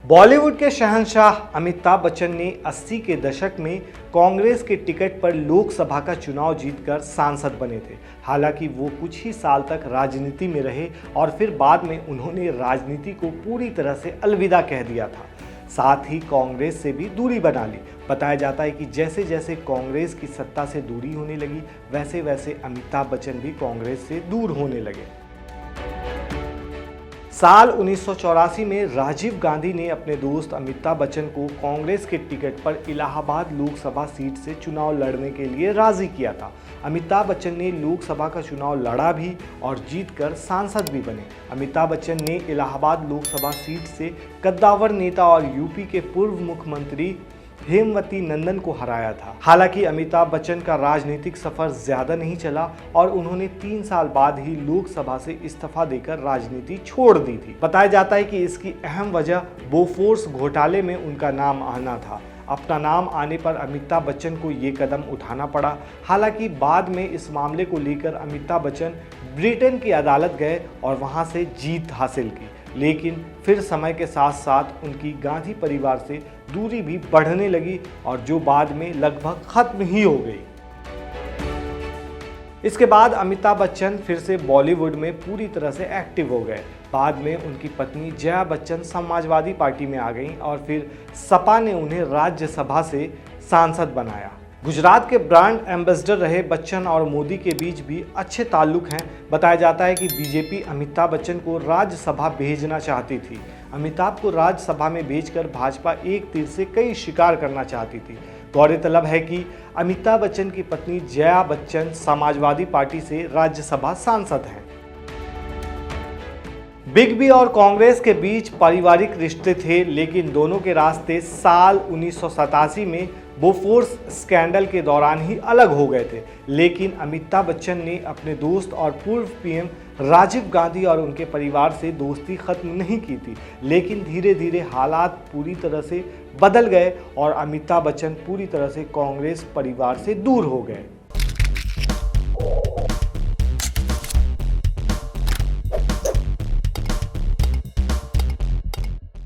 बॉलीवुड के शहंशाह अमिताभ बच्चन ने 80 के दशक में कांग्रेस के टिकट पर लोकसभा का चुनाव जीतकर सांसद बने थे। हालांकि वो कुछ ही साल तक राजनीति में रहे और फिर बाद में उन्होंने राजनीति को पूरी तरह से अलविदा कह दिया था। साथ ही कांग्रेस से भी दूरी बना ली। बताया जाता है कि जैसे जैसे कांग्रेस की सत्ता से दूरी होने लगी, वैसे वैसे अमिताभ बच्चन भी कांग्रेस से दूर होने लगे। साल 1984 में राजीव गांधी ने अपने दोस्त अमिताभ बच्चन को कांग्रेस के टिकट पर इलाहाबाद लोकसभा सीट से चुनाव लड़ने के लिए राजी किया था। अमिताभ बच्चन ने लोकसभा का चुनाव लड़ा भी और जीतकर सांसद भी बने। अमिताभ बच्चन ने इलाहाबाद लोकसभा सीट से कद्दावर नेता और यूपी के पूर्व मुख्यमंत्री हेमवती नंदन को हराया था। हालांकि अमिताभ बच्चन का राजनीतिक सफर ज्यादा नहीं चला और उन्होंने 3 साल बाद ही लोकसभा से इस्तीफा देकर राजनीति छोड़ दी थी। बताया जाता है कि इसकी अहम वजह बोफोर्स घोटाले में उनका नाम आना था। अपना नाम आने पर अमिताभ बच्चन को ये कदम उठाना पड़ा। हालांकि बाद में इस मामले को लेकर अमिताभ बच्चन ब्रिटेन की अदालत गए और वहां से जीत हासिल की, लेकिन फिर समय के साथ साथ उनकी गांधी परिवार से दूरी भी बढ़ने लगी और जो बाद में लगभग खत्म ही हो गई। इसके बाद अमिताभ बच्चन फिर से बॉलीवुड में पूरी तरह से एक्टिव हो गए। बाद में उनकी पत्नी जया बच्चन समाजवादी पार्टी में आ गईं और फिर सपा ने उन्हें राज्यसभा से सांसद बनाया। गुजरात के ब्रांड एम्बेसडर रहे बच्चन और मोदी के बीच भी अच्छे ताल्लुक हैं। बताया जाता है कि बीजेपी अमिताभ बच्चन को राज्यसभा भेजना चाहती थी। अमिताभ को राज्यसभा में भेजकर भाजपा एक तीर से कई शिकार करना चाहती थी। गौरतलब है कि अमिताभ बच्चन की पत्नी जया बच्चन समाजवादी पार्टी से राज्यसभा सांसद हैं। बिग बी और कांग्रेस के बीच पारिवारिक रिश्ते थे, लेकिन दोनों के रास्ते साल 1987 में बोफोर्स स्कैंडल के दौरान ही अलग हो गए थे। लेकिन अमिताभ बच्चन ने अपने दोस्त और पूर्व पीएम राजीव गांधी और उनके परिवार से दोस्ती खत्म नहीं की थी। लेकिन धीरे धीरे हालात पूरी तरह से बदल गए और अमिताभ बच्चन पूरी तरह से कांग्रेस परिवार से दूर हो गए।